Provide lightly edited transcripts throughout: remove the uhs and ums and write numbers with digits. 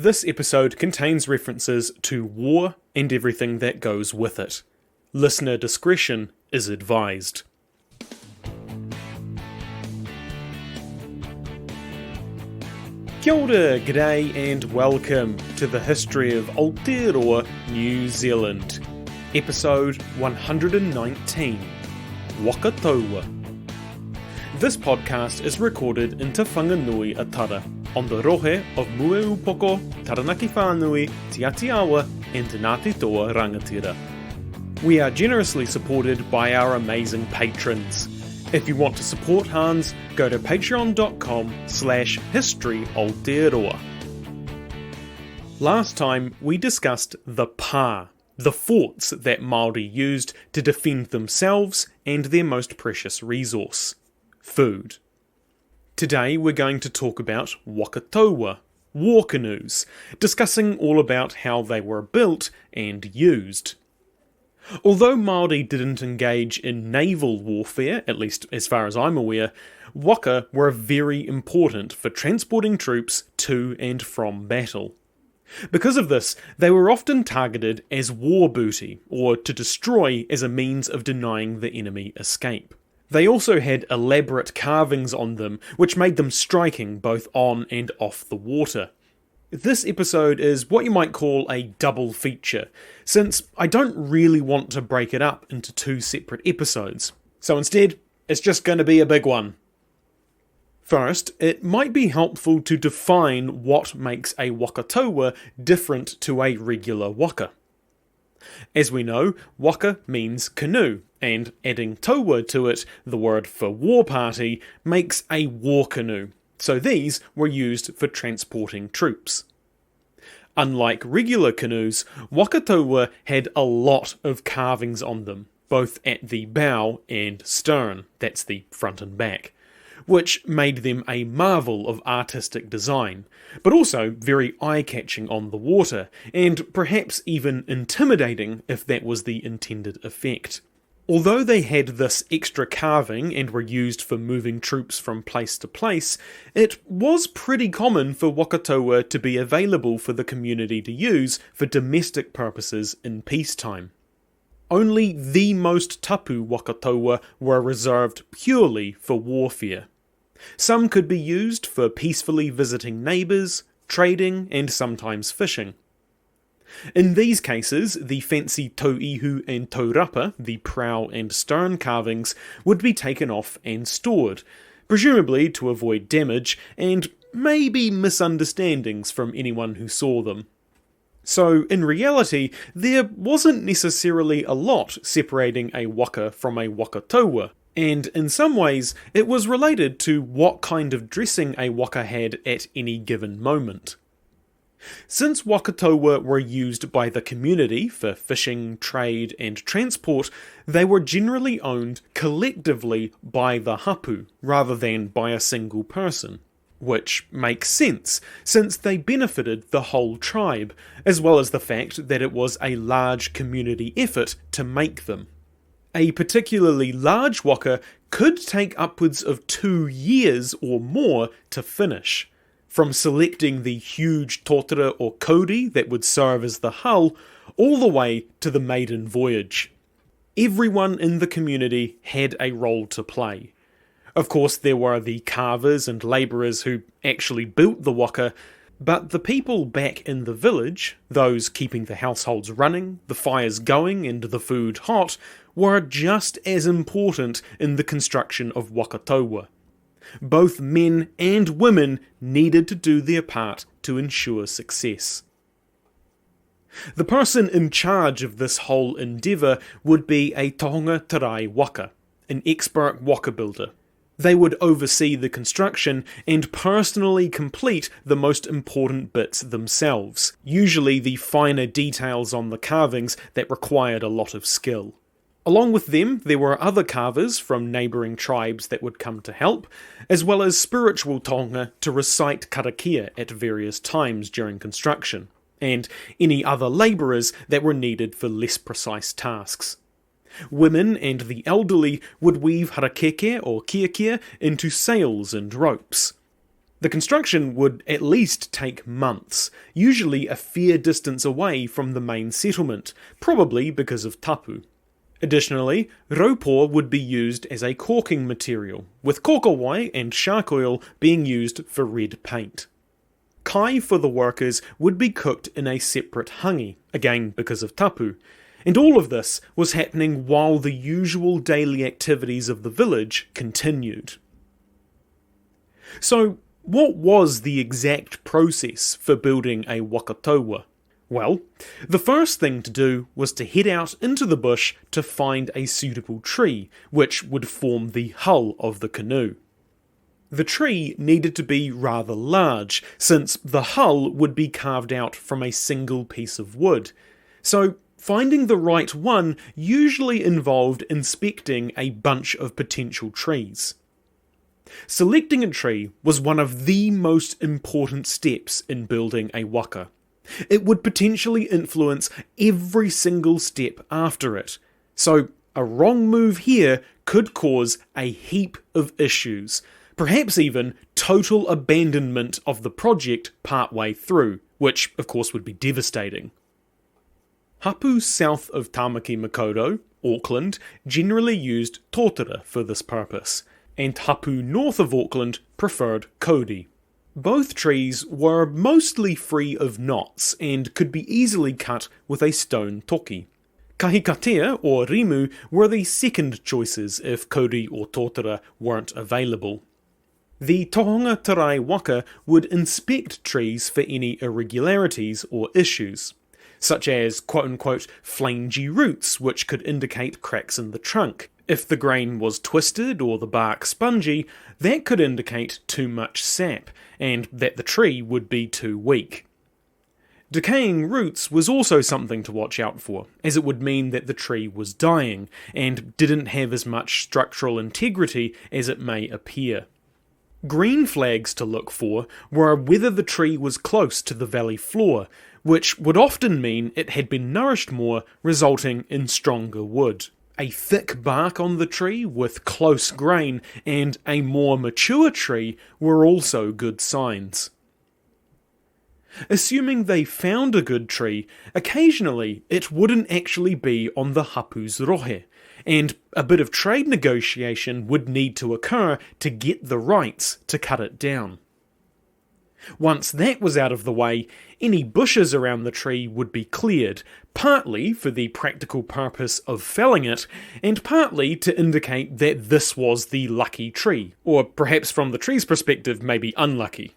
This episode contains references to war and everything that goes with it. Listener discretion is advised. Kia ora, g'day and welcome to the history of Aotearoa, New Zealand. Episode 119, Waka Taua. This podcast is recorded in Te Whanganui Atara, on the rohe of Mueupoko, Taranaki Whanui, Te Aotearoa and Ngāti Toa Rangatira. We are generously supported by our amazing patrons. If you want to support Hans, go to patreon.com/historyaotearoa. Last time we discussed the pā, the forts that Māori used to defend themselves and their most precious resource, food. Today we're going to talk about Waka Taua, war canoes, discussing all about how they were built and used. Although Māori didn't engage in naval warfare, at least as far as I'm aware, waka were very important for transporting troops to and from battle. Because of this, they were often targeted as war booty, or to destroy as a means of denying the enemy escape. They also had elaborate carvings on them, which made them striking both on and off the water. This episode is what you might call a double feature, since I don't really want to break it up into two separate episodes. So instead, it's just going to be a big one. First, it might be helpful to define what makes a Waka Taua different to a regular waka. As we know, waka means canoe, and adding taua to it, the word for war party, makes a war canoe, so these were used for transporting troops. Unlike regular canoes, Waka Taua had a lot of carvings on them, both at the bow and stern, that's the front and back, which made them a marvel of artistic design, but also very eye-catching on the water, and perhaps even intimidating if that was the intended effect. Although they had this extra carving and were used for moving troops from place to place, it was pretty common for Waka Taua to be available for the community to use for domestic purposes in peacetime. Only the most tapu Waka Taua were reserved purely for warfare. Some could be used for peacefully visiting neighbours, trading, and sometimes fishing. In these cases, the fancy tauihu and taurapa, the prow and stern carvings, would be taken off and stored, presumably to avoid damage and maybe misunderstandings from anyone who saw them. So, in reality, there wasn't necessarily a lot separating a waka from a Waka Taua, and in some ways, it was related to what kind of dressing a waka had at any given moment. Since Waka Taua were used by the community for fishing, trade, and transport, they were generally owned collectively by the hapu, rather than by a single person. Which makes sense, since they benefited the whole tribe, as well as the fact that it was a large community effort to make them. A particularly large waka could take upwards of 2 years or more to finish. From selecting the huge totara or kauri that would serve as the hull, all the way to the maiden voyage. Everyone in the community had a role to play. Of course, there were the carvers and labourers who actually built the waka, but the people back in the village, those keeping the households running, the fires going and the food hot, were just as important in the construction of Waka Taua. Both men and women needed to do their part to ensure success. The person in charge of this whole endeavour would be a tohunga tarai waka, an expert waka builder. They would oversee the construction and personally complete the most important bits themselves, usually the finer details on the carvings that required a lot of skill. Along with them, there were other carvers from neighbouring tribes that would come to help, as well as spiritual tohunga to recite karakia at various times during construction, and any other labourers that were needed for less precise tasks. Women and the elderly would weave harakeke or kiakia into sails and ropes. The construction would at least take months, usually a fair distance away from the main settlement, probably because of tapu. Additionally, raupo would be used as a caulking material, with kokowai and shark oil being used for red paint. Kai for the workers would be cooked in a separate hangi, again because of tapu, and all of this was happening while the usual daily activities of the village continued. So, what was the exact process for building a Waka Taua? Well, the first thing to do was to head out into the bush to find a suitable tree, which would form the hull of the canoe. The tree needed to be rather large, since the hull would be carved out from a single piece of wood. So, finding the right one usually involved inspecting a bunch of potential trees. Selecting a tree was one of the most important steps in building a waka. It would potentially influence every single step after it, so a wrong move here could cause a heap of issues, perhaps even total abandonment of the project partway through, which of course would be devastating. Hapu south of Tamaki Makaurau, Auckland, generally used tōtara for this purpose, and hapu north of Auckland preferred kauri. Both trees were mostly free of knots and could be easily cut with a stone toki. Kahikatea or rimu were the second choices if kauri or tōtara weren't available. The tohunga tarai waka would inspect trees for any irregularities or issues, such as quote-unquote flangy roots which could indicate cracks in the trunk. If the grain was twisted or the bark spongy, that could indicate too much sap, and that the tree would be too weak. Decaying roots was also something to watch out for, as it would mean that the tree was dying, and didn't have as much structural integrity as it may appear. Green flags to look for were whether the tree was close to the valley floor, which would often mean it had been nourished more, resulting in stronger wood. A thick bark on the tree with close grain and a more mature tree were also good signs. Assuming they found a good tree, occasionally it wouldn't actually be on the hapu's rohe, and a bit of trade negotiation would need to occur to get the rights to cut it down. Once that was out of the way, any bushes around the tree would be cleared, partly for the practical purpose of felling it, and partly to indicate that this was the lucky tree, or perhaps from the tree's perspective, maybe unlucky.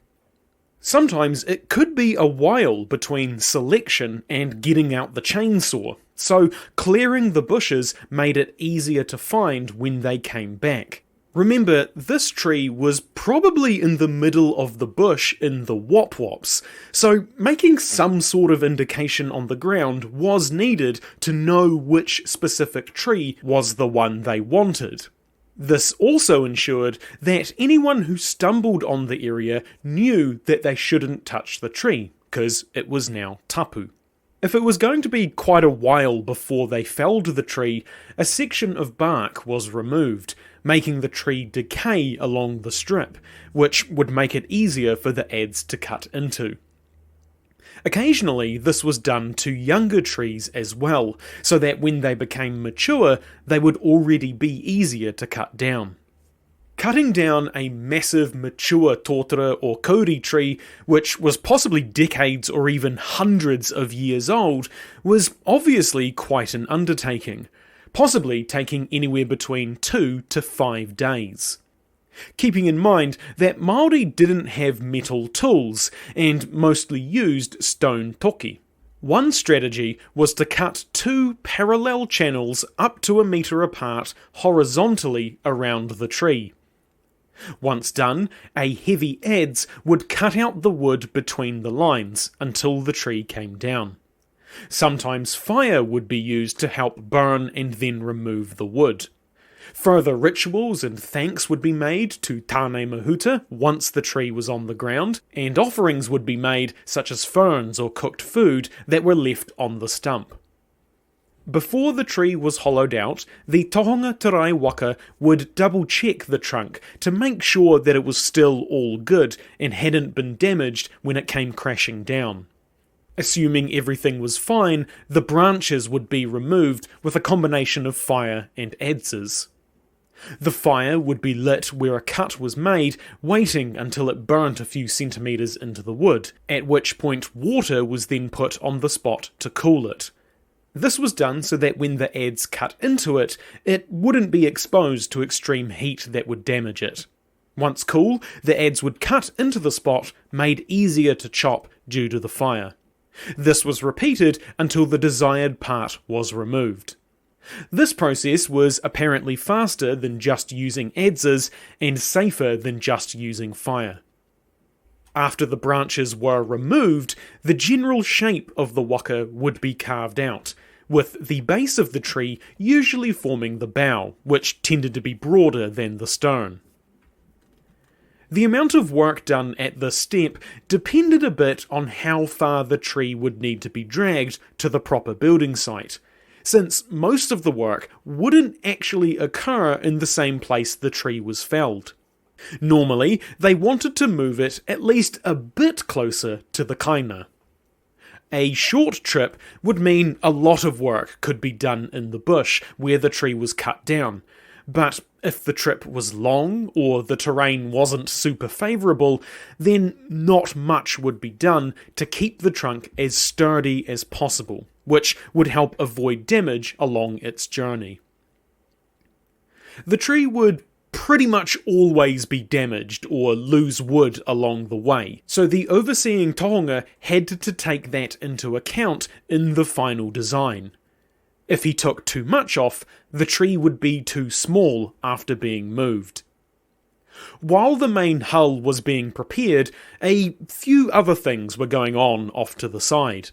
Sometimes it could be a while between selection and getting out the chainsaw, so clearing the bushes made it easier to find when they came back. Remember, this tree was probably in the middle of the bush in the wop-wops, so making some sort of indication on the ground was needed to know which specific tree was the one they wanted. This also ensured that anyone who stumbled on the area knew that they shouldn't touch the tree, because it was now tapu. If it was going to be quite a while before they felled the tree, a section of bark was removed, making the tree decay along the strip, which would make it easier for the adze to cut into. Occasionally, this was done to younger trees as well, so that when they became mature, they would already be easier to cut down. Cutting down a massive mature tōtara or kauri tree, which was possibly decades or even hundreds of years old, was obviously quite an undertaking, possibly taking anywhere between 2 to 5 days. Keeping in mind that Māori didn't have metal tools, and mostly used stone toki. One strategy was to cut 2 parallel channels up to 1 metre apart horizontally around the tree. Once done, a heavy adze would cut out the wood between the lines until the tree came down. Sometimes fire would be used to help burn and then remove the wood. Further rituals and thanks would be made to Tāne Mahuta once the tree was on the ground, and offerings would be made such as ferns or cooked food that were left on the stump. Before the tree was hollowed out, the tohunga tarai waka would double-check the trunk to make sure that it was still all good and hadn't been damaged when it came crashing down. Assuming everything was fine, the branches would be removed with a combination of fire and adzes. The fire would be lit where a cut was made, waiting until it burnt a few centimetres into the wood, at which point water was then put on the spot to cool it. This was done so that when the adze cut into it, it wouldn't be exposed to extreme heat that would damage it. Once cool, the adze would cut into the spot, made easier to chop due to the fire. This was repeated until the desired part was removed. This process was apparently faster than just using adzes and safer than just using fire. After the branches were removed, the general shape of the waka would be carved out, with the base of the tree usually forming the bough, which tended to be broader than the stone. The amount of work done at this step depended a bit on how far the tree would need to be dragged to the proper building site, since most of the work wouldn't actually occur in the same place the tree was felled. Normally, they wanted to move it at least a bit closer to the kaina. A short trip would mean a lot of work could be done in the bush where the tree was cut down, but if the trip was long or the terrain wasn't super favourable, then not much would be done to keep the trunk as sturdy as possible, which would help avoid damage along its journey. The tree would pretty much always be damaged or lose wood along the way, so the overseeing tohunga had to take that into account in the final design. If he took too much off, the tree would be too small after being moved. While the main hull was being prepared, a few other things were going on off to the side.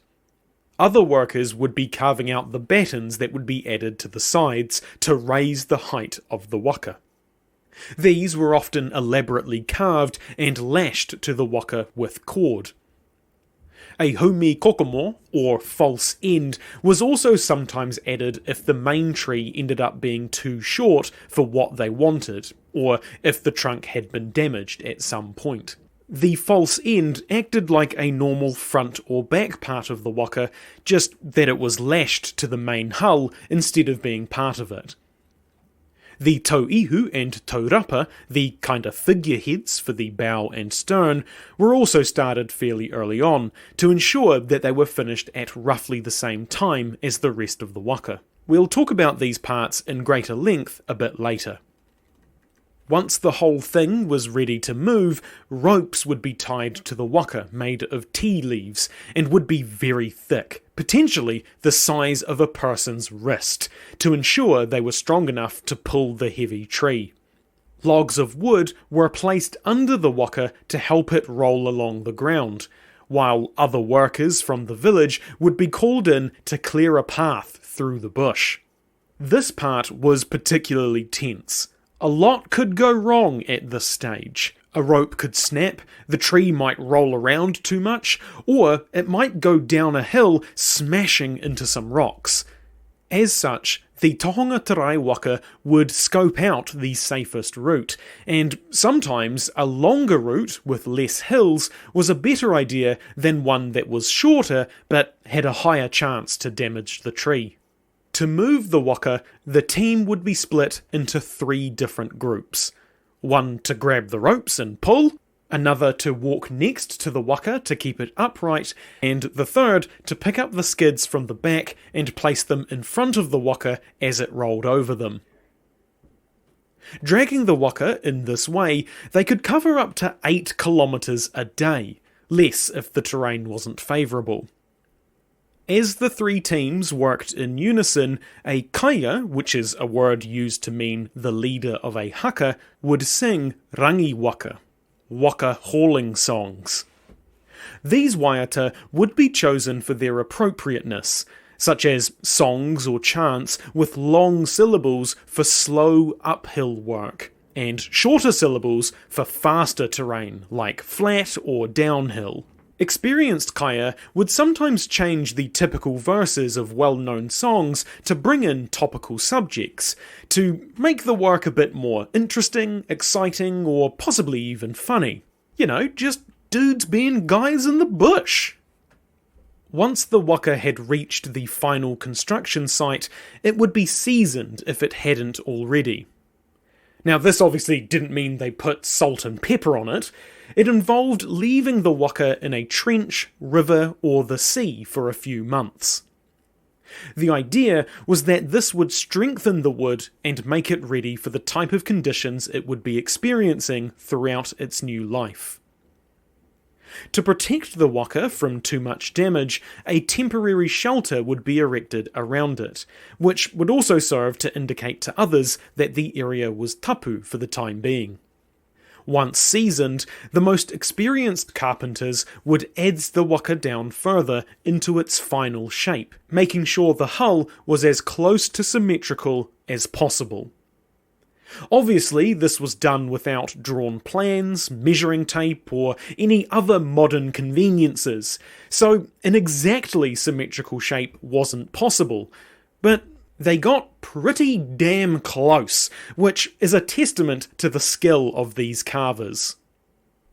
Other workers would be carving out the battens that would be added to the sides to raise the height of the waka. These were often elaborately carved and lashed to the waka with cord. A humi kokomo, or false end, was also sometimes added if the main tree ended up being too short for what they wanted, or if the trunk had been damaged at some point. The false end acted like a normal front or back part of the waka, just that it was lashed to the main hull instead of being part of it. The tauihu and taurapa, the kind of figureheads for the bow and stern, were also started fairly early on, to ensure that they were finished at roughly the same time as the rest of the waka. We'll talk about these parts in greater length a bit later. Once the whole thing was ready to move, ropes would be tied to the waka made of tea leaves, and would be very thick, potentially the size of a person's wrist, to ensure they were strong enough to pull the heavy tree. Logs of wood were placed under the waka to help it roll along the ground, while other workers from the village would be called in to clear a path through the bush. This part was particularly tense. A lot could go wrong at this stage. A rope could snap, the tree might roll around too much, or it might go down a hill, smashing into some rocks. As such, the tohunga tarai waka would scope out the safest route, and sometimes a longer route with less hills was a better idea than one that was shorter but had a higher chance to damage the tree. To move the waka, the team would be split into 3 different groups. One to grab the ropes and pull, another to walk next to the waka to keep it upright, and the third to pick up the skids from the back and place them in front of the waka as it rolled over them. Dragging the waka in this way, they could cover up to 8 kilometres a day, less if the terrain wasn't favourable. As the 3 teams worked in unison, a kaya, which is a word used to mean the leader of a haka, would sing rangi waka, waka hauling songs. These waiata would be chosen for their appropriateness, such as songs or chants with long syllables for slow uphill work, and shorter syllables for faster terrain like flat or downhill. Experienced kaya would sometimes change the typical verses of well-known songs to bring in topical subjects, to make the work a bit more interesting, exciting, or possibly even funny. You know, just dudes being guys in the bush. Once the waka had reached the final construction site, it would be seasoned if it hadn't already. Now, this obviously didn't mean they put salt and pepper on it. It involved leaving the waka in a trench, river, or the sea for a few months. The idea was that this would strengthen the wood and make it ready for the type of conditions it would be experiencing throughout its new life. To protect the waka from too much damage, a temporary shelter would be erected around it, which would also serve to indicate to others that the area was tapu for the time being. Once seasoned, the most experienced carpenters would adze the waka down further into its final shape, making sure the hull was as close to symmetrical as possible. Obviously, this was done without drawn plans, measuring tape, or any other modern conveniences, so an exactly symmetrical shape wasn't possible, but they got pretty damn close, which is a testament to the skill of these carvers.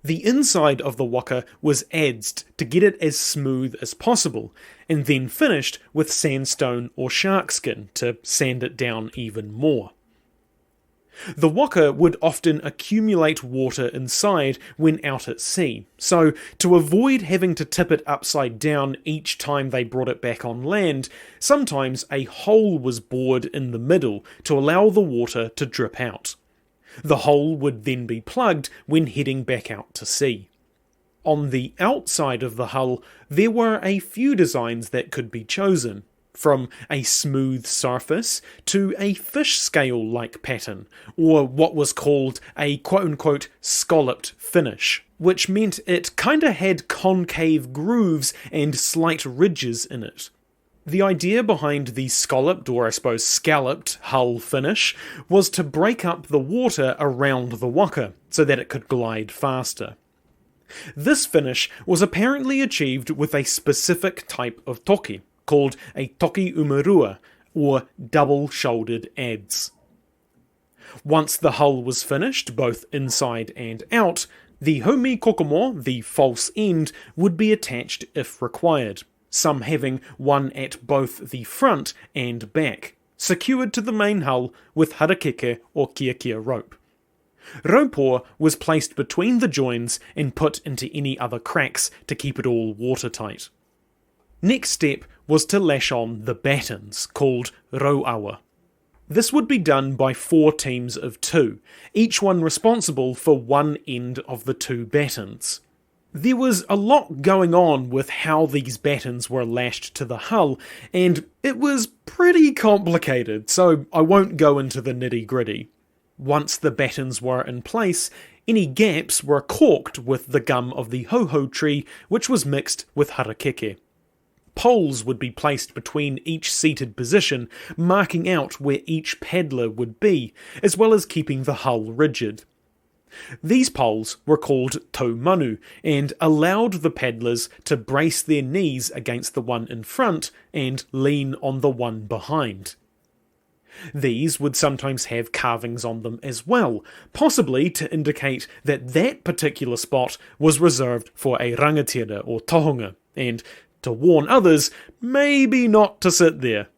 The inside of the waka was adzed to get it as smooth as possible, and then finished with sandstone or shark skin to sand it down even more. The waka would often accumulate water inside when out at sea, so to avoid having to tip it upside down each time they brought it back on land, sometimes a hole was bored in the middle to allow the water to drip out. The hole would then be plugged when heading back out to sea. On the outside of the hull, there were a few designs that could be chosen, from a smooth surface to a fish scale-like pattern, or what was called a quote-unquote scalloped finish, which meant it kinda had concave grooves and slight ridges in it. The idea behind the scalloped, or I suppose scalloped, hull finish was to break up the water around the waka, so that it could glide faster. This finish was apparently achieved with a specific type of toki, called a toki umarua, or double-shouldered adze. Once the hull was finished, both inside and out, the homi kokomo, the false end, would be attached if required, some having one at both the front and back, secured to the main hull with harakeke or kiakia rope. Raupor was placed between the joins and put into any other cracks to keep it all watertight. Next step was to lash on the battens, called rauawa. This would be done by 4 teams of 2, each one responsible for one end of the 2 battens. There was a lot going on with how these battens were lashed to the hull, and it was pretty complicated, so I won't go into the nitty-gritty. Once the battens were in place, any gaps were caulked with the gum of the ho-ho tree, which was mixed with harakeke. Poles would be placed between each seated position, marking out where each paddler would be, as well as keeping the hull rigid. These poles were called taumanu, and allowed the paddlers to brace their knees against the one in front and lean on the one behind. These would sometimes have carvings on them as well, possibly to indicate that that particular spot was reserved for a rangatira or tohunga, and to warn others maybe not to sit there.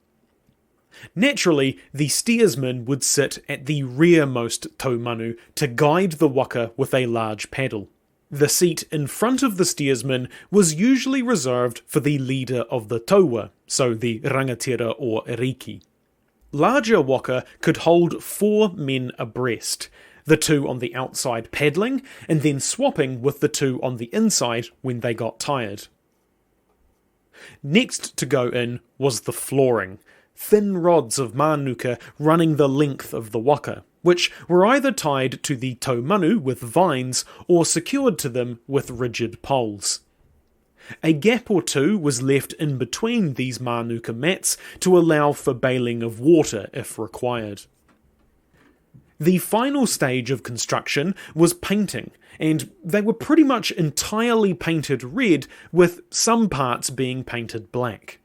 Naturally, the steersman would sit at the rearmost taumanu to guide the waka with a large paddle. The seat in front of the steersman was usually reserved for the leader of the taua, so the rangatira or riki. Larger waka could hold 4 men abreast, the 2 on the outside paddling, and then swapping with the 2 on the inside when they got tired. Next to go in was the flooring, thin rods of manuka running the length of the waka, which were either tied to the taumanu with vines or secured to them with rigid poles. A gap or 2 was left in between these manuka mats to allow for bailing of water if required. The final stage of construction was painting, and they were pretty much entirely painted red, with some parts being painted black.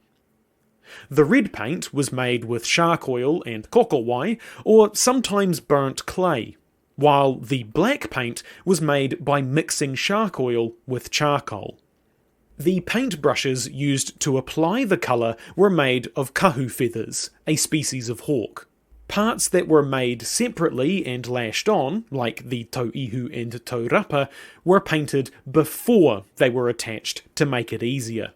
The red paint was made with shark oil and kokowai, or sometimes burnt clay, while the black paint was made by mixing shark oil with charcoal. The paintbrushes used to apply the colour were made of kahu feathers, a species of hawk. Parts that were made separately and lashed on, like the tauihu and taurapa, were painted before they were attached to make it easier.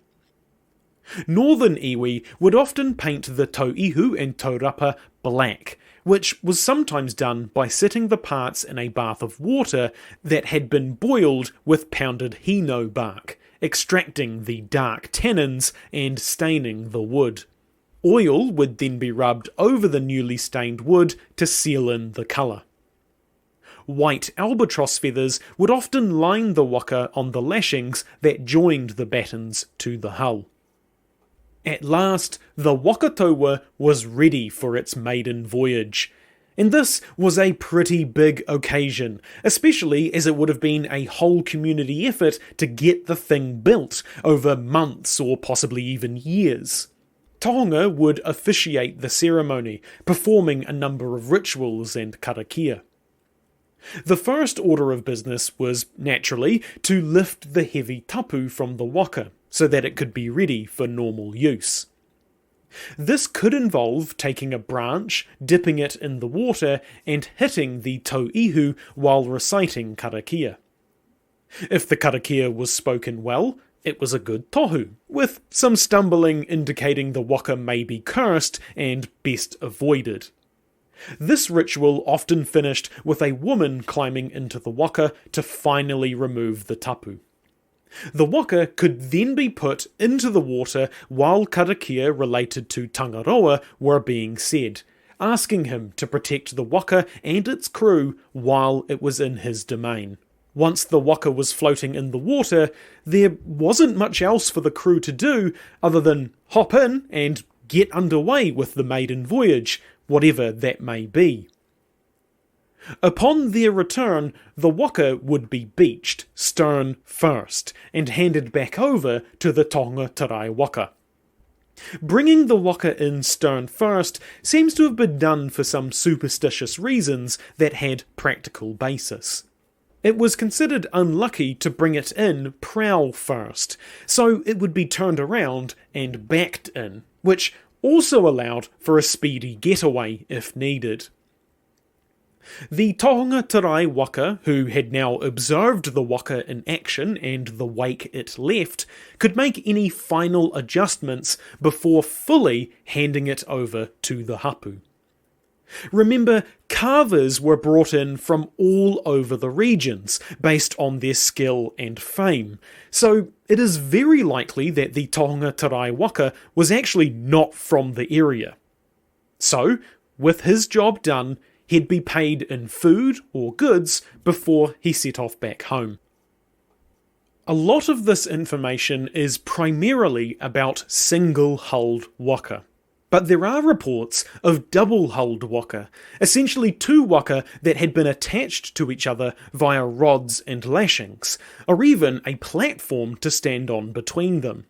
Northern iwi would often paint the tauihu and taurapa black, which was sometimes done by sitting the parts in a bath of water that had been boiled with pounded hino bark, extracting the dark tannins and staining the wood. Oil would then be rubbed over the newly stained wood to seal in the colour. White albatross feathers would often line the waka on the lashings that joined the battens to the hull. At last, the Waka Taua was ready for its maiden voyage. And this was a pretty big occasion, especially as it would have been a whole community effort to get the thing built over months or possibly even years. Tohunga would officiate the ceremony, performing a number of rituals and karakia. The first order of business was, naturally, to lift the heavy tapu from the waka, so that it could be ready for normal use. This could involve taking a branch, dipping it in the water, and hitting the tauihu while reciting karakia. If the karakia was spoken well, it was a good tohu, with some stumbling indicating the waka may be cursed and best avoided. This ritual often finished with a woman climbing into the waka to finally remove the tapu. The waka could then be put into the water while karakia related to Tangaroa were being said, asking him to protect the waka and its crew while it was in his domain. Once the waka was floating in the water, there wasn't much else for the crew to do other than hop in and get underway with the maiden voyage, whatever that may be. Upon their return, the waka would be beached, stern first, and handed back over to the Tonga Tarai Waka. Bringing the waka in stern first seems to have been done for some superstitious reasons that had practical basis. It was considered unlucky to bring it in prow first, so it would be turned around and backed in, which also allowed for a speedy getaway if needed. The Tohunga Tarai Waka, who had now observed the waka in action and the wake it left, could make any final adjustments before fully handing it over to the hapu. Remember, carvers were brought in from all over the regions, based on their skill and fame, so it is very likely that the Tohunga Tarai Waka was actually not from the area. So, with his job done, he'd be paid in food or goods before he set off back home. A lot of this information is primarily about single-hulled waka. But there are reports of double-hulled waka, essentially two waka that had been attached to each other via rods and lashings, or even a platform to stand on between them.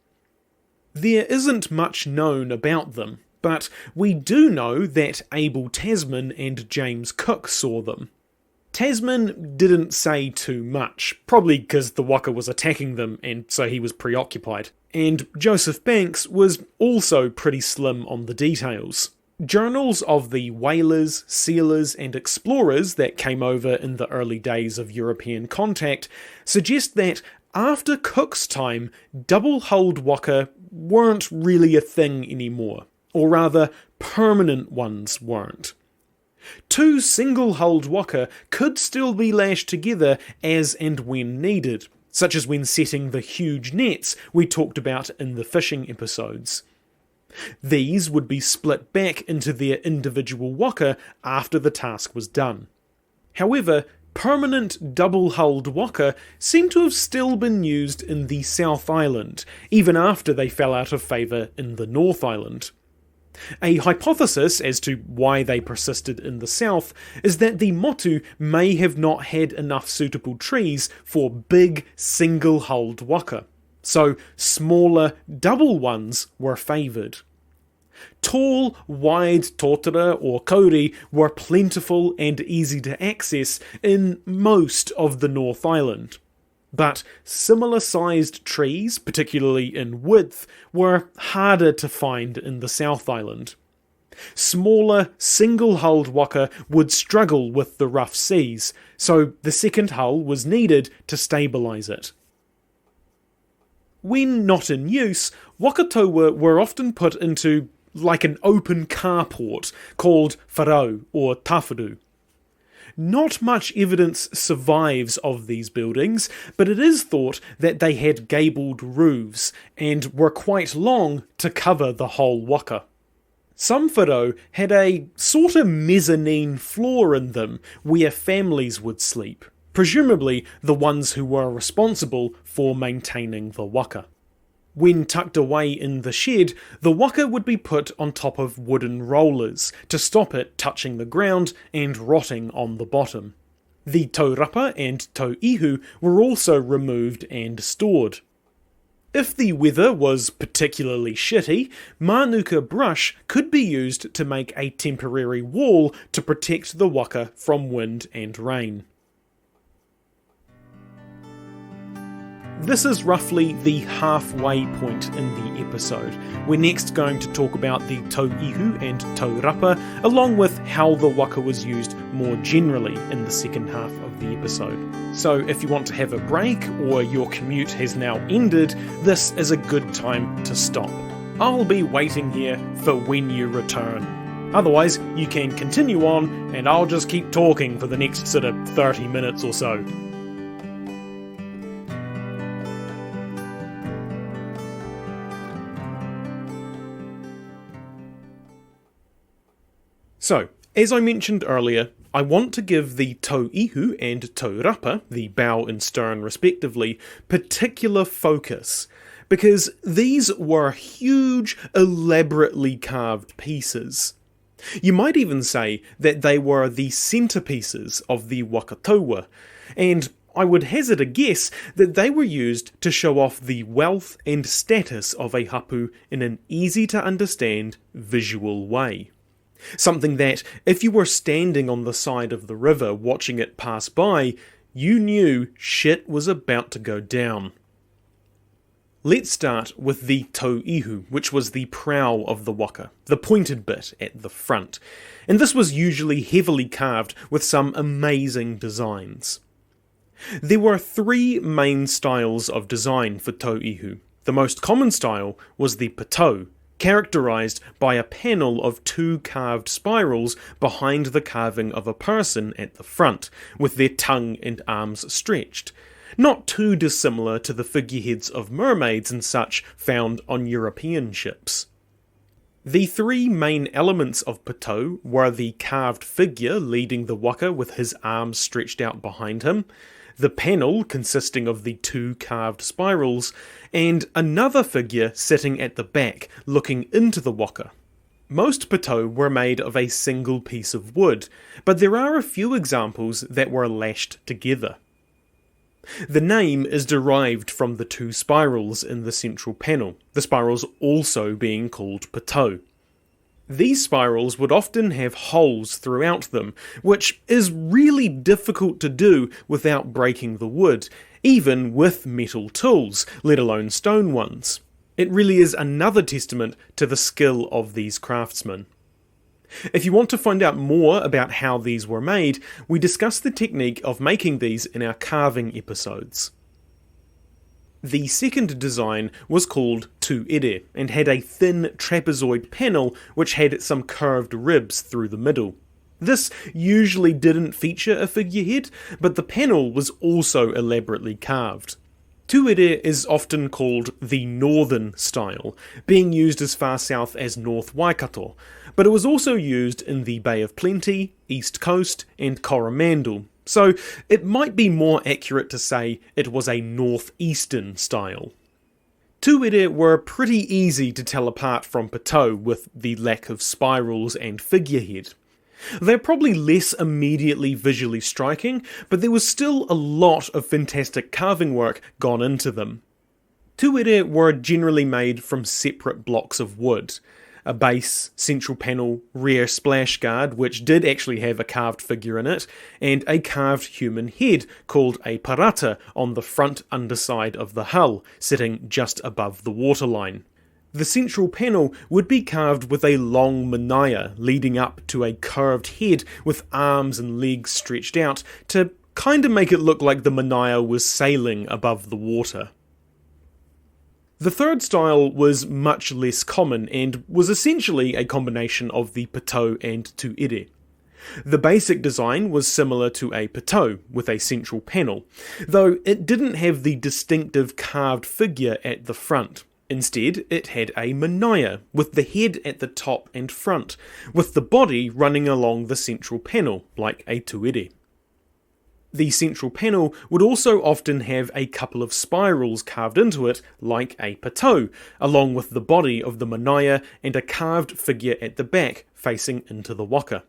There isn't much known about them, but we do know that Abel Tasman and James Cook saw them. Tasman didn't say too much, probably because the waka was attacking them and so he was preoccupied. And Joseph Banks was also pretty slim on the details. Journals of the whalers, sealers and explorers that came over in the early days of European contact suggest that after Cook's time, double-hulled waka weren't really a thing anymore, or rather, permanent ones weren't. Two single-hulled waka could still be lashed together as and when needed, such as when setting the huge nets we talked about in the fishing episodes. These would be split back into their individual waka after the task was done. However, permanent double-hulled waka seem to have still been used in the South Island, even after they fell out of favour in the North Island. A hypothesis as to why they persisted in the south is that the motu may have not had enough suitable trees for big single-hulled waka, so smaller double ones were favoured. Tall, wide totara or kauri were plentiful and easy to access in most of the North Island. But similar-sized trees, particularly in width, were harder to find in the South Island. Smaller, single-hulled waka would struggle with the rough seas, so the second hull was needed to stabilise it. When not in use, Waka Taua were often put into like an open carport called wharau or tawharu. Not much evidence survives of these buildings, but it is thought that they had gabled roofs and were quite long to cover the whole waka. Some wharau had a sort of mezzanine floor in them where families would sleep, presumably the ones who were responsible for maintaining the waka. When tucked away in the shed, the waka would be put on top of wooden rollers to stop it touching the ground and rotting on the bottom. The taurapa and tauihu were also removed and stored. If the weather was particularly shitty, manuka brush could be used to make a temporary wall to protect the waka from wind and rain. This is roughly the halfway point in the episode. We're next going to talk about the tauihu and taurapa, along with how the waka was used more generally in the second half of the episode. So if you want to have a break, or your commute has now ended, this is a good time to stop. I'll be waiting here for when you return. Otherwise, you can continue on, and I'll just keep talking for the next sort of 30 minutes or so. So, as I mentioned earlier, I want to give the tauihu and taurapa, the bow and stern respectively, particular focus, because these were huge, elaborately carved pieces. You might even say that they were the centerpieces of the Waka Taua, and I would hazard a guess that they were used to show off the wealth and status of a hapu in an easy-to-understand, visual way. Something that, if you were standing on the side of the river watching it pass by, you knew shit was about to go down. Let's start with the tauihu, which was the prow of the waka, the pointed bit at the front, and this was usually heavily carved with some amazing designs. There were three main styles of design for tauihu. The most common style was the patau, characterized by a panel of two carved spirals behind the carving of a person at the front, with their tongue and arms stretched. Not too dissimilar to the figureheads of mermaids and such found on European ships. The three main elements of patau were the carved figure leading the waka with his arms stretched out behind him, the panel consisting of the two carved spirals, and another figure sitting at the back looking into the waka. Most patau were made of a single piece of wood, but there are a few examples that were lashed together. The name is derived from the two spirals in the central panel, the spirals also being called patau. These spirals would often have holes throughout them, which is really difficult to do without breaking the wood, even with metal tools, let alone stone ones. It really is another testament to the skill of these craftsmen. If you want to find out more about how these were made, we discuss the technique of making these in our carving episodes. The second design was called tuere and had a thin trapezoid panel which had some curved ribs through the middle. This usually didn't feature a figurehead, but the panel was also elaborately carved. Tuere is often called the northern style, being used as far south as North Waikato, but it was also used in the Bay of Plenty, East Coast, and Coromandel, so it might be more accurate to say it was a northeastern style. Tuere were pretty easy to tell apart from Patau with the lack of spirals and figurehead. They're probably less immediately visually striking, but there was still a lot of fantastic carving work gone into them. Tuere were generally made from separate blocks of wood. A base, central panel, rear splash guard, which did actually have a carved figure in it, and a carved human head called a parata on the front underside of the hull, sitting just above the waterline. The central panel would be carved with a long manaya leading up to a curved head with arms and legs stretched out to kinda make it look like the manaya was sailing above the water. The third style was much less common and was essentially a combination of the Patau and Tuere. The basic design was similar to a Patau with a central panel, though it didn't have the distinctive carved figure at the front. Instead, it had a manaya, with the head at the top and front, with the body running along the central panel, like a tuere. The central panel would also often have a couple of spirals carved into it, like a patau, along with the body of the manaya and a carved figure at the back, facing into the waka.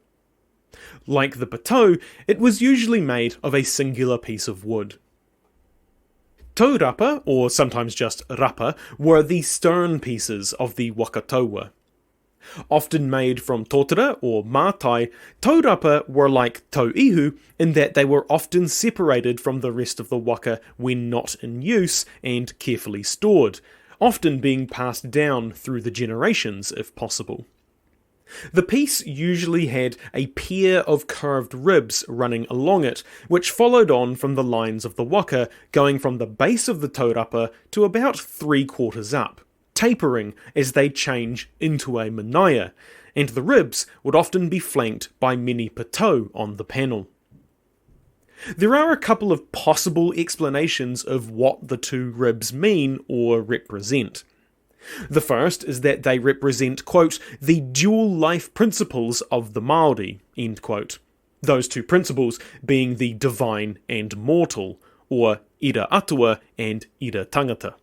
Like the patau, it was usually made of a singular piece of wood. Taurapa, or sometimes just rapa, were the stern pieces of the Waka Taua. Often made from totara or mātai, taurapa were like tauihu in that they were often separated from the rest of the waka when not in use and carefully stored, often being passed down through the generations if possible. The piece usually had a pair of curved ribs running along it, which followed on from the lines of the waka, going from the base of the taurapa to about 3/4 up, tapering as they change into a manaya, and the ribs would often be flanked by many patau on the panel. There are a couple of possible explanations of what the two ribs mean or represent. The first is that they represent, quote, the dual life principles of the Māori, end quote. Those two principles being the divine and mortal, or ira atua and ira tangata.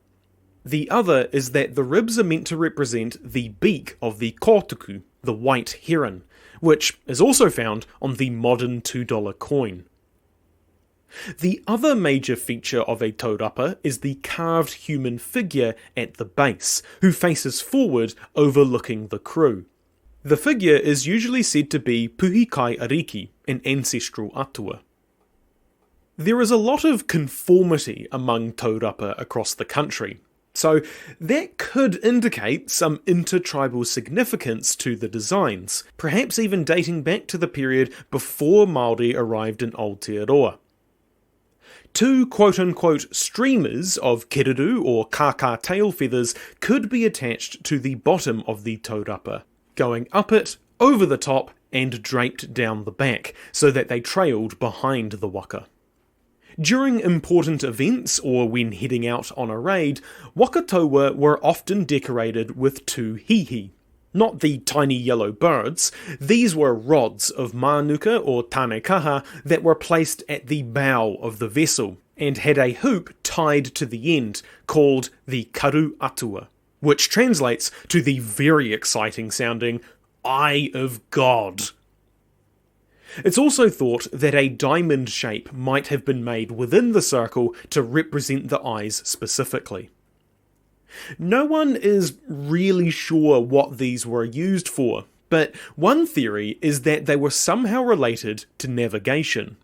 The other is that the ribs are meant to represent the beak of the kotuku, the white heron, which is also found on the modern $2 coin. The other major feature of a taurapa is the carved human figure at the base, who faces forward overlooking the crew. The figure is usually said to be Puhikai Ariki, an ancestral atua. There is a lot of conformity among taurapa across the country, so that could indicate some intertribal significance to the designs, perhaps even dating back to the period before Māori arrived in Aotearoa. Two quote-unquote streamers of kereru or kaka tail feathers could be attached to the bottom of the taurapa, going up it, over the top, and draped down the back, so that they trailed behind the waka. During important events or when heading out on a raid, Waka Taua were often decorated with two hihi. Not the tiny yellow birds, these were rods of manuka or tanekaha that were placed at the bow of the vessel, and had a hoop tied to the end, called the karu atua, which translates to the very exciting sounding Eye of God. It's also thought that a diamond shape might have been made within the circle to represent the eyes specifically. No one is really sure what these were used for, but one theory is that they were somehow related to navigation.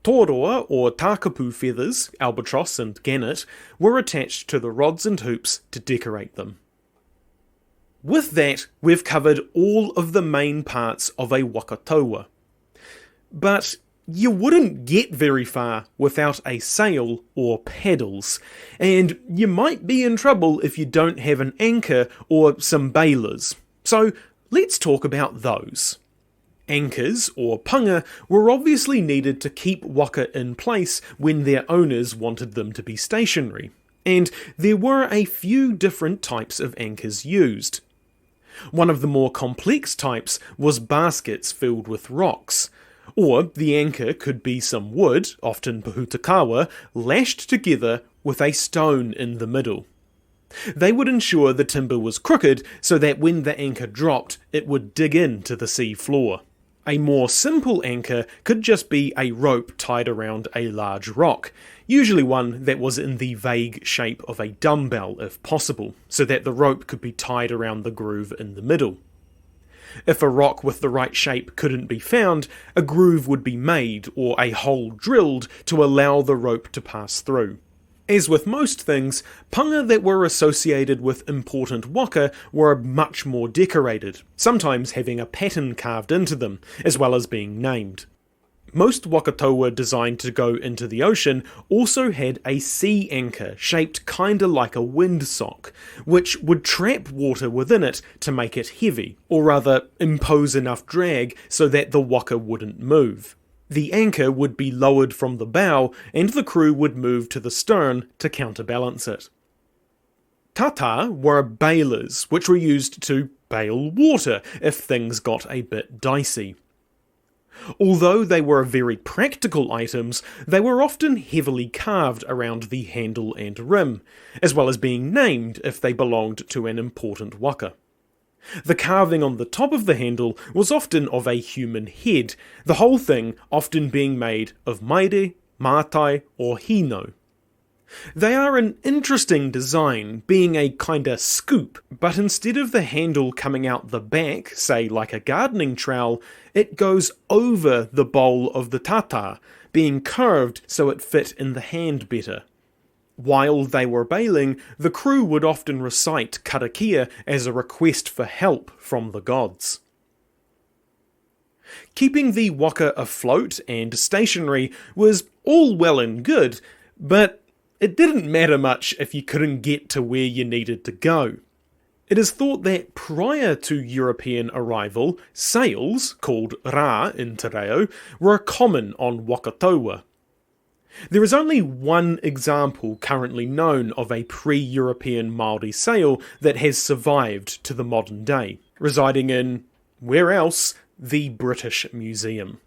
Toroa or takapu feathers, albatross and gannet, were attached to the rods and hoops to decorate them. With that, we've covered all of the main parts of a Waka Taua. But you wouldn't get very far without a sail or paddles, and you might be in trouble if you don't have an anchor or some bailers. So let's talk about those. Anchors, or panga, were obviously needed to keep waka in place when their owners wanted them to be stationary, and there were a few different types of anchors used. One of the more complex types was baskets filled with rocks, or the anchor could be some wood, often pahutakawa, lashed together with a stone in the middle. They would ensure the timber was crooked so that when the anchor dropped, it would dig into the sea floor. A more simple anchor could just be a rope tied around a large rock, usually one that was in the vague shape of a dumbbell if possible, so that the rope could be tied around the groove in the middle. If a rock with the right shape couldn't be found, a groove would be made or a hole drilled to allow the rope to pass through. As with most things, panga that were associated with important waka were much more decorated, sometimes having a pattern carved into them, as well as being named. Most Waka Taua designed to go into the ocean also had a sea anchor shaped kinda like a windsock, which would trap water within it to make it heavy, or rather impose enough drag so that the waka wouldn't move. The anchor would be lowered from the bow, and the crew would move to the stern to counterbalance it. Tata were bailers, which were used to bail water if things got a bit dicey. Although they were very practical items, they were often heavily carved around the handle and rim, as well as being named if they belonged to an important waka. The carving on the top of the handle was often of a human head, the whole thing often being made of maire, mātai, or hino. They are an interesting design, being a kinda scoop, but instead of the handle coming out the back, say like a gardening trowel, it goes over the bowl of the tata, being curved so it fit in the hand better. While they were bailing, the crew would often recite karakia as a request for help from the gods. Keeping the waka afloat and stationary was all well and good, but it didn't matter much if you couldn't get to where you needed to go. It is thought that prior to European arrival, sails, called rā in te reo, were common on Waka Taua. There is only one example currently known of a pre-European Māori sail that has survived to the modern day, residing in, where else, the British Museum.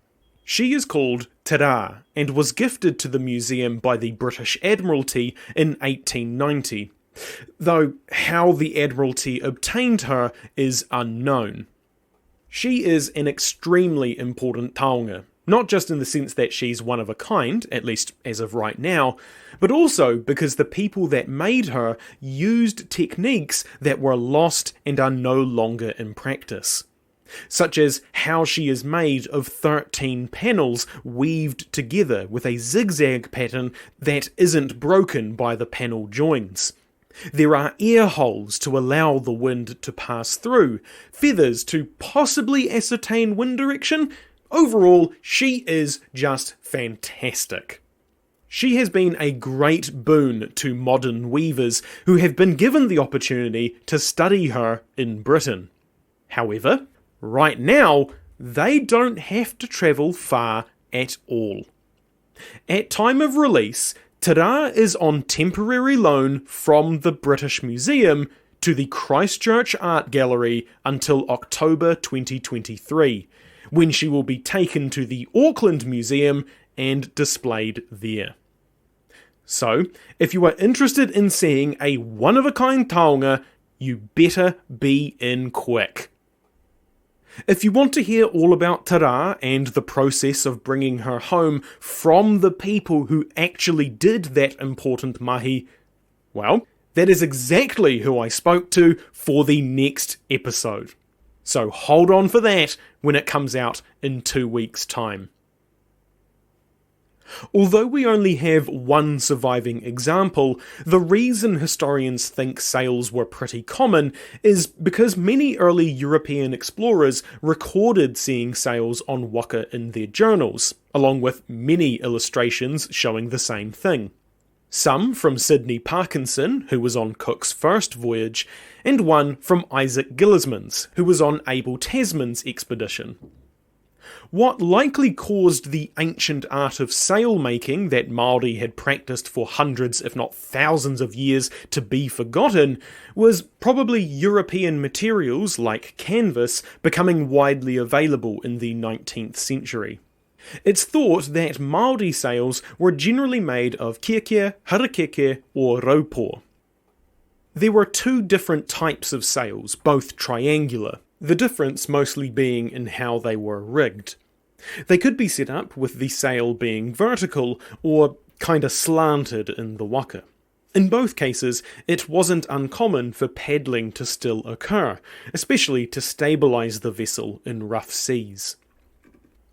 She is called Te Rā and was gifted to the museum by the British Admiralty in 1890, though how the Admiralty obtained her is unknown. She is an extremely important taonga, not just in the sense that she's one of a kind, at least as of right now, but also because the people that made her used techniques that were lost and are no longer in practice. Such as how she is made of 13 panels weaved together with a zigzag pattern that isn't broken by the panel joins. There are air holes to allow the wind to pass through, feathers to possibly ascertain wind direction. Overall, she is just fantastic. She has been a great boon to modern weavers who have been given the opportunity to study her in Britain. However, right now, they don't have to travel far at all. At time of release, Te Rā is on temporary loan from the British Museum to the Christchurch Art Gallery until October 2023, when she will be taken to the Auckland Museum and displayed there. So, if you are interested in seeing a one-of-a-kind taonga, you better be in quick. If you want to hear all about Te Rā and the process of bringing her home from the people who actually did that important mahi, well, that is exactly who I spoke to for the next episode. So hold on for that when it comes out in 2 weeks' time. Although we only have one surviving example, the reason historians think sails were pretty common is because many early European explorers recorded seeing sails on waka in their journals, along with many illustrations showing the same thing. Some from Sidney Parkinson, who was on Cook's first voyage, and one from Isaac Gillisman's, who was on Abel Tasman's expedition. What likely caused the ancient art of sail-making that Māori had practiced for hundreds if not thousands of years to be forgotten was probably European materials like canvas becoming widely available in the 19th century. It's thought that Māori sails were generally made of keke, harakeke or raupō. There were two different types of sails, both triangular, the difference mostly being in how they were rigged. They could be set up with the sail being vertical or kinda slanted in the waka. In both cases, it wasn't uncommon for paddling to still occur, especially to stabilise the vessel in rough seas.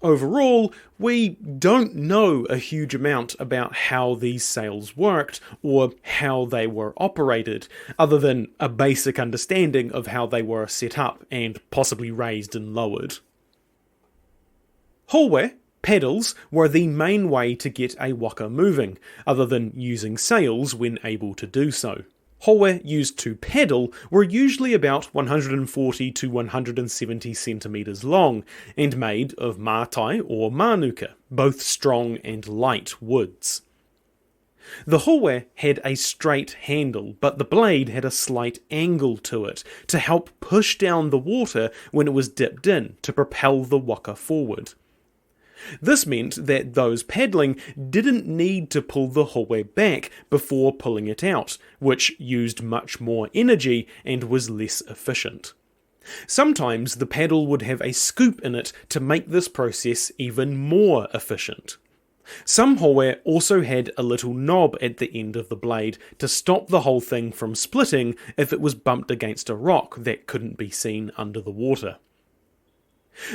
Overall, we don't know a huge amount about how these sails worked or how they were operated, other than a basic understanding of how they were set up and possibly raised and lowered. Hawe, paddles, were the main way to get a waka moving, other than using sails when able to do so. Hawe used to paddle were usually about 140 to 170 centimetres long, and made of mātai or manuka, both strong and light woods. The hawe had a straight handle, but the blade had a slight angle to it, to help push down the water when it was dipped in, to propel the waka forward. This meant that those paddling didn't need to pull the hawe back before pulling it out, which used much more energy and was less efficient. Sometimes the paddle would have a scoop in it to make this process even more efficient. Some hawe also had a little knob at the end of the blade to stop the whole thing from splitting if it was bumped against a rock that couldn't be seen under the water.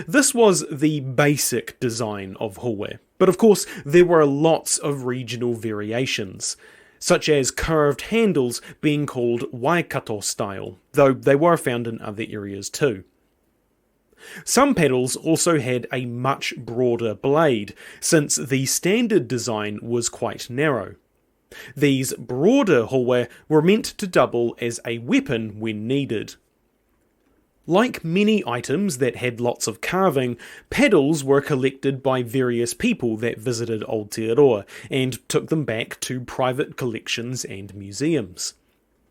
This was the basic design of hawe, but of course there were lots of regional variations, such as curved handles being called Waikato style, though they were found in other areas too. Some paddles also had a much broader blade, since the standard design was quite narrow. These broader hawe were meant to double as a weapon when needed. Like many items that had lots of carving, paddles were collected by various people that visited Aotearoa and took them back to private collections and museums.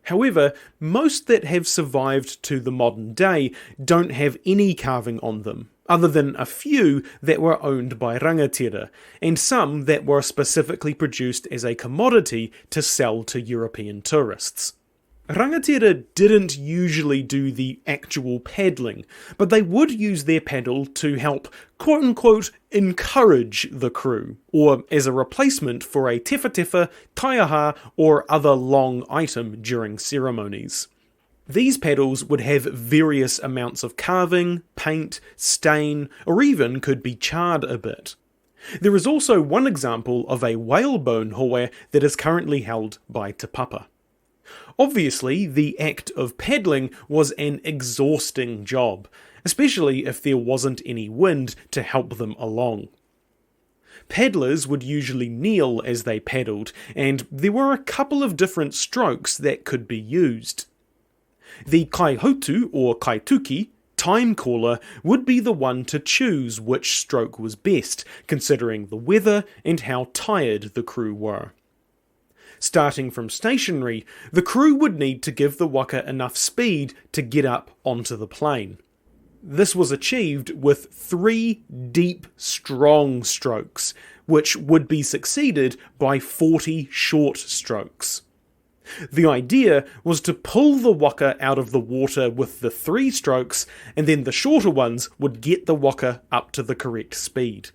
However, most that have survived to the modern day don't have any carving on them, other than a few that were owned by rangatira, and some that were specifically produced as a commodity to sell to European tourists. Rangatira didn't usually do the actual paddling, but they would use their paddle to help quote-unquote encourage the crew, or as a replacement for a tefa, taiaha, or other long item during ceremonies. These paddles would have various amounts of carving, paint, stain, or even could be charred a bit. There is also one example of a whalebone hawe that is currently held by Te Papa. Obviously, the act of paddling was an exhausting job, especially if there wasn't any wind to help them along. Paddlers would usually kneel as they paddled, and there were a couple of different strokes that could be used. The kaihotu or kaituki, time caller, would be the one to choose which stroke was best, considering the weather and how tired the crew were. Starting from stationary, the crew would need to give the waka enough speed to get up onto the plane. This was achieved with 3 deep, strong strokes, which would be succeeded by 40 short strokes. The idea was to pull the waka out of the water with the 3 strokes, and then the shorter ones would get the waka up to the correct speed.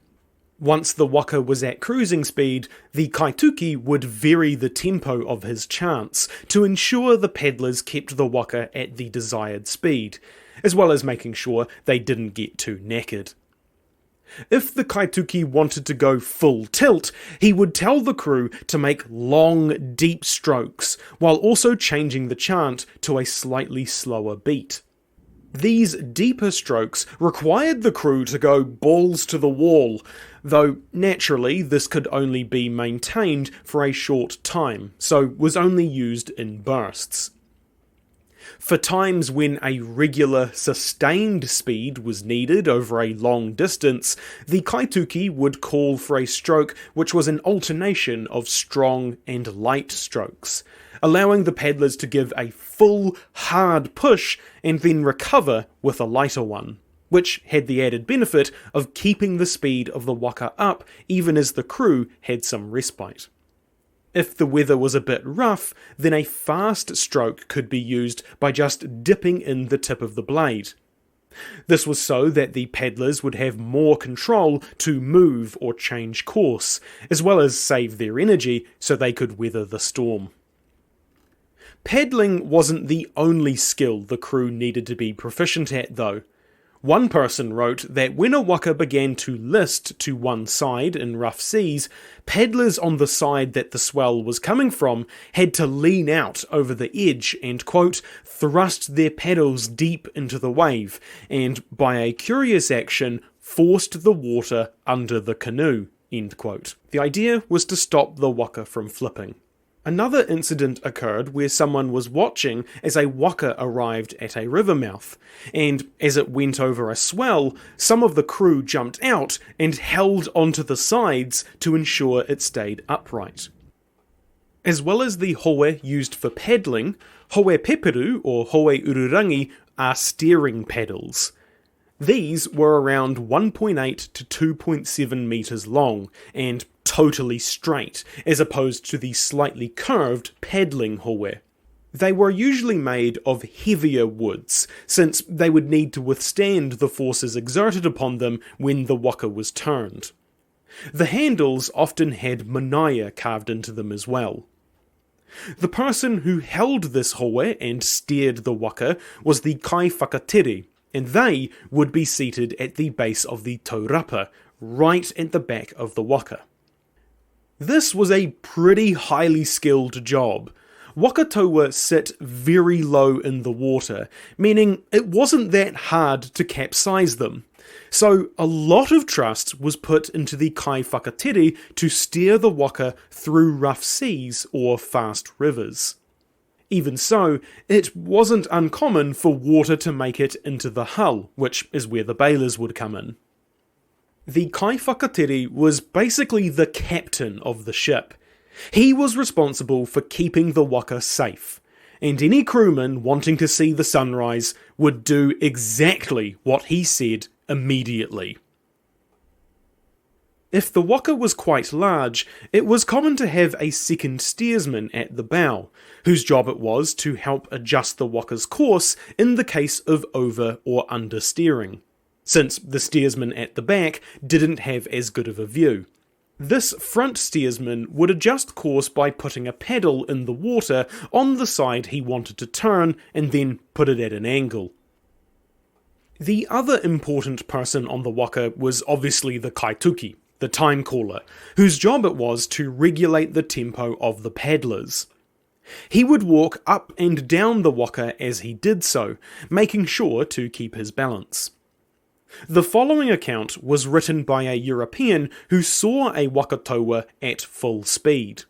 Once the waka was at cruising speed, the kaituki would vary the tempo of his chants to ensure the paddlers kept the waka at the desired speed, as well as making sure they didn't get too knackered. If the kaituki wanted to go full tilt, he would tell the crew to make long, deep strokes, while also changing the chant to a slightly slower beat. These deeper strokes required the crew to go balls to the wall, though naturally this could only be maintained for a short time, so was only used in bursts. For times when a regular, sustained speed was needed over a long distance, the kaituki would call for a stroke which was an alternation of strong and light strokes, allowing the paddlers to give a full, hard push and then recover with a lighter one, which had the added benefit of keeping the speed of the waka up even as the crew had some respite. If the weather was a bit rough, then a fast stroke could be used by just dipping in the tip of the blade. This was so that the paddlers would have more control to move or change course, as well as save their energy so they could weather the storm. Paddling wasn't the only skill the crew needed to be proficient at, though. One person wrote that when a waka began to list to one side in rough seas, paddlers on the side that the swell was coming from had to lean out over the edge and, quote, thrust their paddles deep into the wave, and by a curious action, forced the water under the canoe, end quote. The idea was to stop the waka from flipping. Another incident occurred where someone was watching as a waka arrived at a river mouth, and as it went over a swell, some of the crew jumped out and held onto the sides to ensure it stayed upright. As well as the hoe used for paddling, hoe peperu or hoe ururangi are steering paddles. These were around 1.8 to 2.7 metres long, and totally straight, as opposed to the slightly curved paddling hoe. They were usually made of heavier woods, since they would need to withstand the forces exerted upon them when the waka was turned. The handles often had manaya carved into them as well. The person who held this hoe and steered the waka was the kai whakatere, and they would be seated at the base of the taurapa, right at the back of the waka. This was a pretty highly skilled job. Waka Taua sit very low in the water, meaning it wasn't that hard to capsize them. So a lot of trust was put into the kai whakatere to steer the waka through rough seas or fast rivers. Even so, it wasn't uncommon for water to make it into the hull, which is where the bailers would come in. The kai whakatere was basically the captain of the ship. He was responsible for keeping the waka safe, and any crewman wanting to see the sunrise would do exactly what he said immediately. If the waka was quite large, it was common to have a second steersman at the bow, whose job it was to help adjust the waka's course in the case of over or understeering, since the steersman at the back didn't have as good of a view. This front steersman would adjust course by putting a paddle in the water on the side he wanted to turn and then put it at an angle. The other important person on the waka was obviously the kaituki, the time caller, whose job it was to regulate the tempo of the paddlers. He would walk up and down the waka as he did so, making sure to keep his balance. The following account was written by a European who saw a Waka Taua at full speed.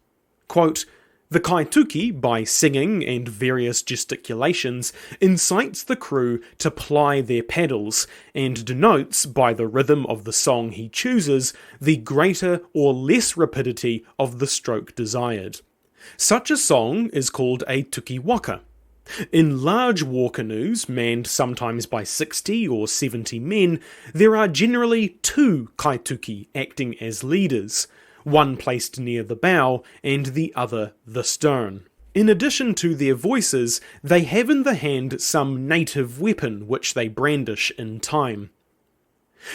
Quote, "The kaituki, by singing and various gesticulations, incites the crew to ply their paddles, and denotes, by the rhythm of the song he chooses, the greater or less rapidity of the stroke desired. Such a song is called a tuki waka. In large war canoes, manned sometimes by 60 or 70 men, there are generally two kaituki acting as leaders, one placed near the bow and the other the stern. In addition to their voices, they have in the hand some native weapon which they brandish in time.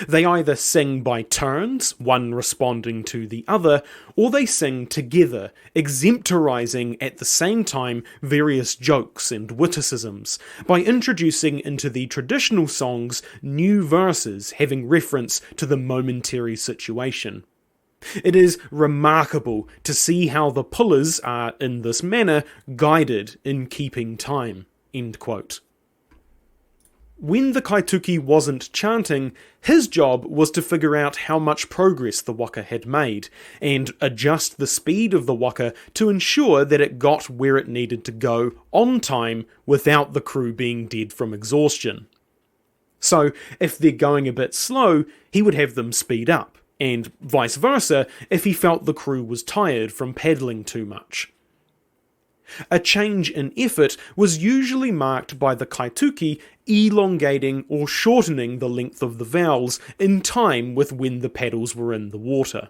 They either sing by turns, one responding to the other, or they sing together, exemporizing at the same time various jokes and witticisms, by introducing into the traditional songs new verses having reference to the momentary situation. It is remarkable to see how the pullers are, in this manner, guided in keeping time." End quote. When the kaituki wasn't chanting, his job was to figure out how much progress the waka had made, and adjust the speed of the waka to ensure that it got where it needed to go on time without the crew being dead from exhaustion. So, if they're going a bit slow, he would have them speed up, and vice versa if he felt the crew was tired from paddling too much. A change in effort was usually marked by the kaituki elongating or shortening the length of the vowels in time with when the paddles were in the water.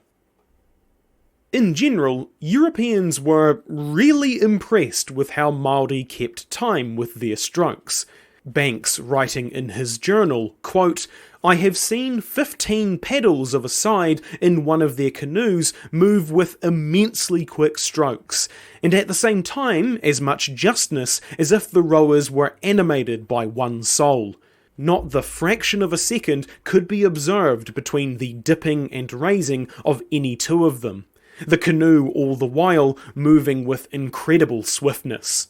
In general, Europeans were really impressed with how Māori kept time with their strokes. Banks writing in his journal, quote, "I have seen 15 paddles of a side in one of their canoes move with immensely quick strokes, and at the same time as much justness as if the rowers were animated by one soul. Not the fraction of a second could be observed between the dipping and raising of any two of them, the canoe all the while moving with incredible swiftness.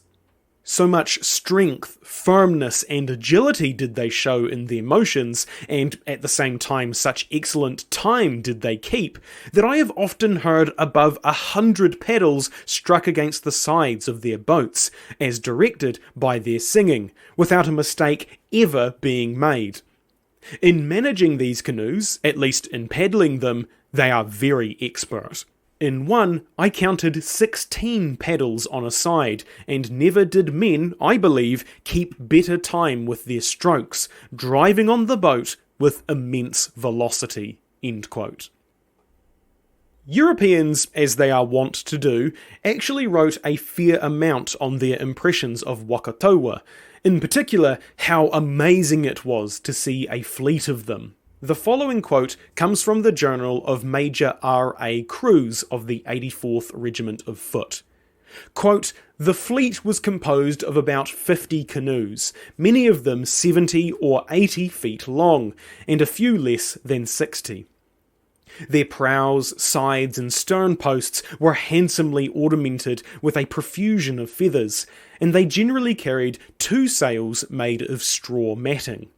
So much strength, firmness, and agility did they show in their motions, and at the same time such excellent time did they keep, that I have often heard above 100 paddles struck against the sides of their boats, as directed by their singing, without a mistake ever being made. In managing these canoes, at least in paddling them, they are very expert. In one, I counted 16 paddles on a side, and never did men, I believe, keep better time with their strokes, driving on the boat with immense velocity." End quote. Europeans, as they are wont to do, actually wrote a fair amount on their impressions of Waka Taua, in particular how amazing it was to see a fleet of them. The following quote comes from the journal of Major R.A. Cruz of the 84th Regiment of Foot. Quote, "The fleet was composed of about 50 canoes, many of them 70 or 80 feet long, and a few less than 60. Their prows, sides, and stern posts were handsomely ornamented with a profusion of feathers, and they generally carried 2 sails made of straw matting.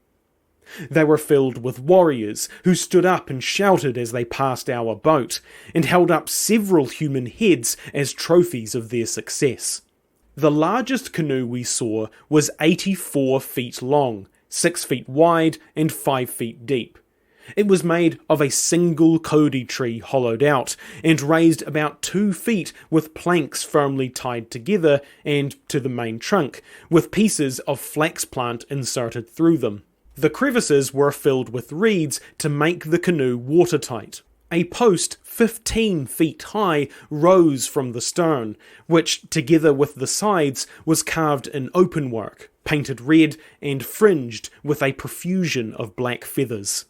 They were filled with warriors, who stood up and shouted as they passed our boat, and held up several human heads as trophies of their success. The largest canoe we saw was 84 feet long, 6 feet wide, and 5 feet deep. It was made of a single Cody tree hollowed out, and raised about 2 feet with planks firmly tied together and to the main trunk, with pieces of flax plant inserted through them. The crevices were filled with reeds to make the canoe watertight. A post 15 feet high rose from the stern, which, together with the sides, was carved in openwork, painted red, and fringed with a profusion of black feathers.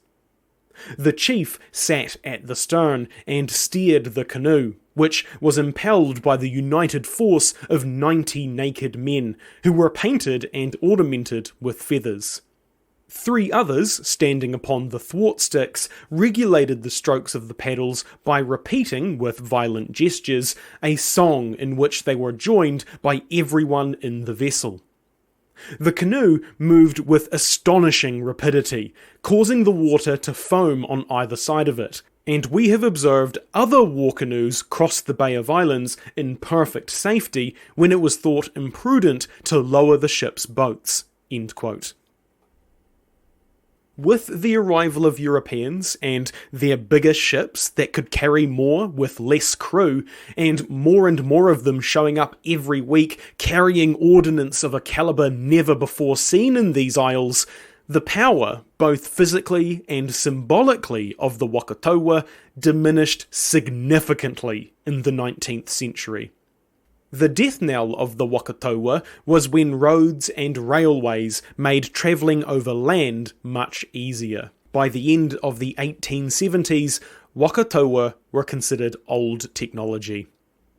The chief sat at the stern and steered the canoe, which was impelled by the united force of 90 naked men, who were painted and ornamented with feathers. 3 others, standing upon the thwart sticks, regulated the strokes of the paddles by repeating, with violent gestures, a song in which they were joined by everyone in the vessel. The canoe moved with astonishing rapidity, causing the water to foam on either side of it, and we have observed other war canoes cross the Bay of Islands in perfect safety when it was thought imprudent to lower the ship's boats." End quote. With the arrival of Europeans and their bigger ships that could carry more with less crew, and more of them showing up every week carrying ordnance of a calibre never before seen in these isles, the power, both physically and symbolically, of the Waka Taua diminished significantly in the 19th century. The death knell of the Waka Taua was when roads and railways made travelling over land much easier. By the end of the 1870s, Waka Taua were considered old technology.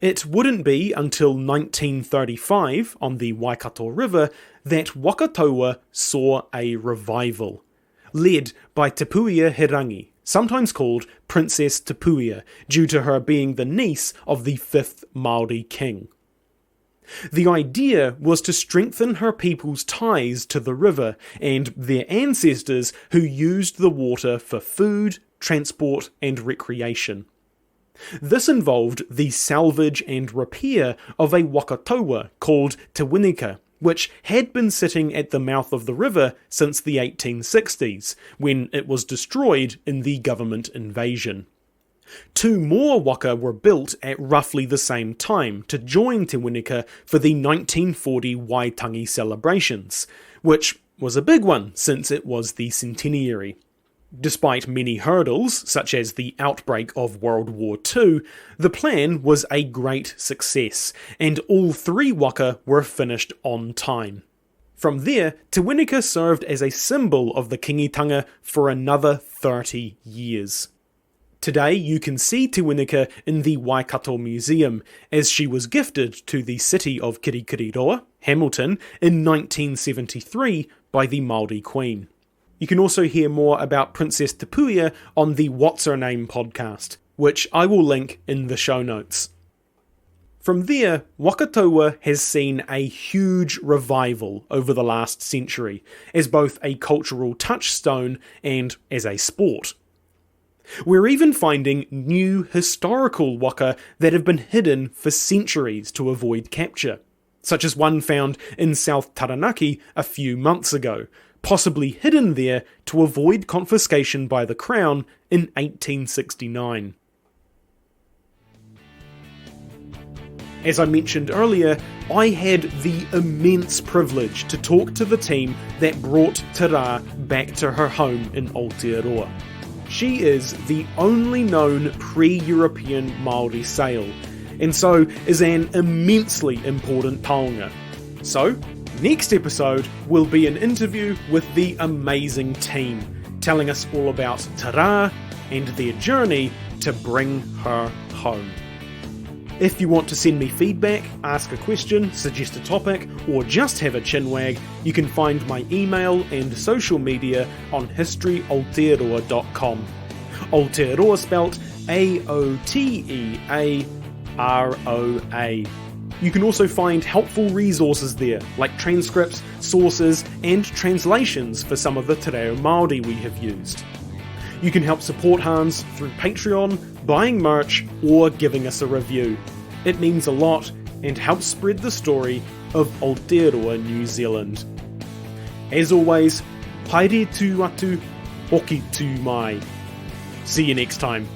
It wouldn't be until 1935, on the Waikato River, that Waka Taua saw a revival, led by Tapuia Hirangi, sometimes called Princess Tapuia, due to her being the niece of the 5th Māori king. The idea was to strengthen her people's ties to the river and their ancestors who used the water for food, transport, and recreation. This involved the salvage and repair of a Waka Taua called Te Winika, which had been sitting at the mouth of the river since the 1860s, when it was destroyed in the government invasion. 2 more waka were built at roughly the same time to join Te Winika for the 1940 Waitangi celebrations, which was a big one since it was the centenary. Despite many hurdles, such as the outbreak of World War II, the plan was a great success, and all 3 waka were finished on time. From there, Te Wīneke served as a symbol of the kingitanga for another 30 years. Today you can see Te Wīneke in the Waikato Museum, as she was gifted to the city of Kirikiriroa, Hamilton, in 1973 by the Māori Queen. You can also hear more about Princess Tupuia on the What's Her Name podcast, which I will link in the show notes. From there, Waka Taua has seen a huge revival over the last century, as both a cultural touchstone and as a sport. We're even finding new historical waka that have been hidden for centuries to avoid capture, such as one found in South Taranaki a few months ago, possibly hidden there to avoid confiscation by the Crown in 1869. As I mentioned earlier, I had the immense privilege to talk to the team that brought Te Rā back to her home in Aotearoa. She is the only known pre-European Māori sail, and so is an immensely important taonga. So, next episode will be an interview with the amazing team, telling us all about Te Rā and their journey to bring her home. If you want to send me feedback, ask a question, suggest a topic, or just have a chinwag, you can find my email and social media on historyaotearoa.com. Aotearoa spelt A-O-T-E-A-R-O-A. You can also find helpful resources there, like transcripts, sources, and translations for some of the Te Reo Māori we have used. You can help support Hans through Patreon, buying merch, or giving us a review. It means a lot and helps spread the story of Aotearoa, New Zealand. As always, haere tū atu, hoki tū mai. See you next time.